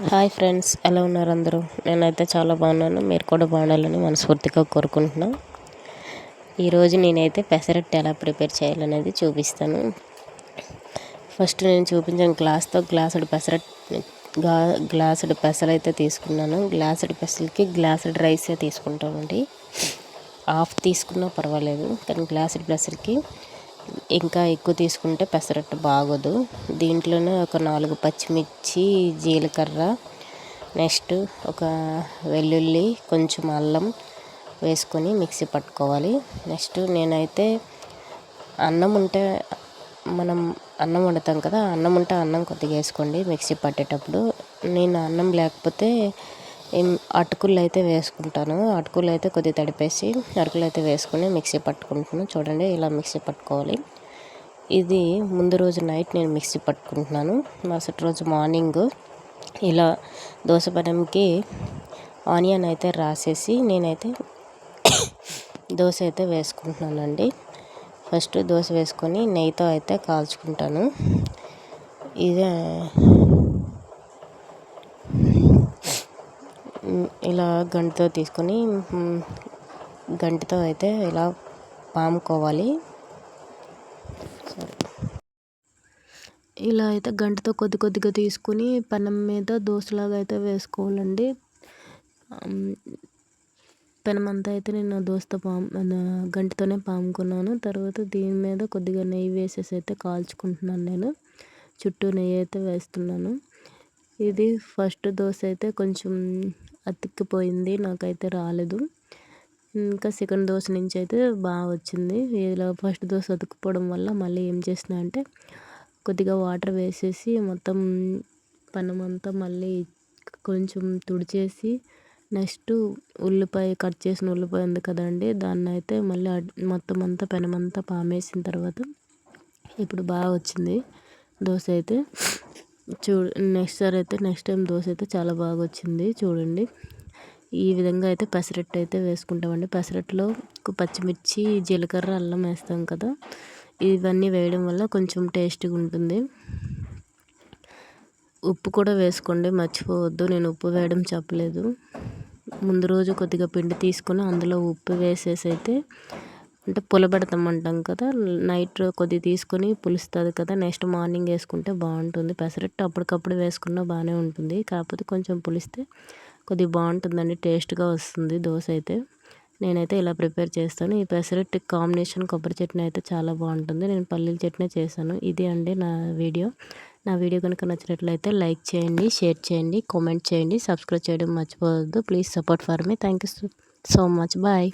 Hi friends, ఎలా ఉన్నారు అందరూ? నేనైతే చాలా బాగున్నాను. మీరు కూడా బాగుండాలని మనస్ఫూర్తిగా కోరుకుంటున్నాను. ఈరోజు నేనైతే పెసరట్టు ఎలా ప్రిపేర్ చేయాలనేది చూపిస్తాను. ఫస్ట్ నేను చూపించిన గ్లాస్తో గ్లాసుడు పెసలు అయితే తీసుకున్నాను. గ్లాసుడు పెసలకి గ్లాసుడు రైసే తీసుకుంటామండి. హాఫ్ తీసుకున్నా పర్వాలేదు, కానీ గ్లాసుడు పెసలకి ఇంకా ఎక్కువ తీసుకుంటే పెసరట్టు బాగోదు. దీంట్లోనే ఒక 4 పచ్చిమిర్చి, జీలకర్ర, నెక్స్ట్ ఒక వెల్లుల్లి, కొంచెం అల్లం వేసుకొని మిక్సీ పట్టుకోవాలి. నెక్స్ట్ నేనైతే అన్నం ఉంటే మనం అన్నం వండుతాం కదా, అన్నం ఉంటే అన్నం కొద్దిగా వేసుకోండి మిక్సీ పట్టేటప్పుడు. నేను అన్నం లేకపోతే అటుకులు అయితే వేసుకుంటాను. అటుకులు అయితే కొద్దిగా తడిపేసి అటుకులు అయితే వేసుకొని మిక్సీ పట్టుకుంటున్నాను. చూడండి, ఇలా మిక్సీ పట్టుకోవాలి. ఇది ముందు రోజు నైట్ నేను మిక్సీ పట్టుకుంటున్నాను. మరుసటి రోజు మార్నింగ్ ఇలా దోశ పెనంకి ఆనియన్ అయితే రాసేసి నేనైతే దోశ అయితే వేసుకుంటున్నానండి. ఫస్ట్ దోశ వేసుకొని నెయ్యితో అయితే కాల్చుకుంటాను. ఇదే ఇలా గంటతో తీసుకొని గంటతో అయితే ఇలా పాముకోవాలి. ఇలా అయితే గంటతో కొద్దిగా తీసుకుని పెనం మీద దోశలాగా అయితే వేసుకోవాలండి. పెనం అంతా అయితే నేను దోశతో గంటతోనే పాముకున్నాను. తర్వాత దీని మీద కొద్దిగా నెయ్యి వేసేసి అయితే కాల్చుకుంటున్నాను. నేను చుట్టూ నెయ్యి అయితే వేస్తున్నాను. ఇది ఫస్ట్ దోశ అయితే కొంచెం అతికిపోయింది, నాకైతే రాలేదు. ఇంకా సెకండ్ దోశ నుంచి అయితే బాగా వచ్చింది. ఇలా ఫస్ట్ దోశ అతుక్కుపోవడం వల్ల మళ్ళీ ఏం చేసిన అంటే కొద్దిగా వాటర్ వేసేసి మొత్తం పెనమంతా మళ్ళీ కొంచెం తుడిచేసి నెక్స్ట్ ఉల్లిపాయ కట్ చేసిన ఉల్లిపాయ ఉంది కదండి, దాన్ని అయితే మళ్ళీ మొత్తం అంతా పెనమంతా పామేసిన తర్వాత ఇప్పుడు బాగా వచ్చింది దోశ అయితే. నెక్స్ట్ టైం దోశ అయితే చాలా బాగా వచ్చింది. చూడండి, ఈ విధంగా అయితే పెసరట్టు అయితే వేసుకుంటామండి. పెసరట్టులో పచ్చిమిర్చి, జీలకర్ర, అల్లం వేస్తాం కదా, ఇవన్నీ వేయడం వల్ల కొంచెం టేస్టీగా ఉంటుంది. ఉప్పు కూడా వేసుకోండి, మర్చిపోవద్దు. నేను ఉప్పు వేయడం చెప్పలేదు. ముందు రోజు కొద్దిగా పిండి తీసుకొని అందులో ఉప్పు వేసేసి అయితే అంటే పులబెడతామంటాం కదా, నైట్ కొద్దిగా తీసుకొని పులుస్తుంది కదా, నెక్స్ట్ మార్నింగ్ వేసుకుంటే బాగుంటుంది. పెసరట్టు అప్పటికప్పుడు వేసుకున్నా బాగానే ఉంటుంది, కాకపోతే కొంచెం పులిస్తే కొద్దిగా బాగుంటుందండి, టేస్ట్గా వస్తుంది దోశ అయితే. నేనైతే ఇలా ప్రిపేర్ చేస్తాను. ఈ పెసరట్టు కాంబినేషన్ కొబ్బరి చట్నీ అయితే చాలా బాగుంటుంది. నేను పల్లీల చట్నీ చేశాను. ఇది అండి నా వీడియో. నా వీడియో కనుక నచ్చినట్లయితే లైక్ చేయండి, షేర్ చేయండి, కామెంట్ చేయండి, సబ్స్క్రైబ్ చేయడం మర్చిపోవద్దు. Please support for me. Thank you so much. Bye.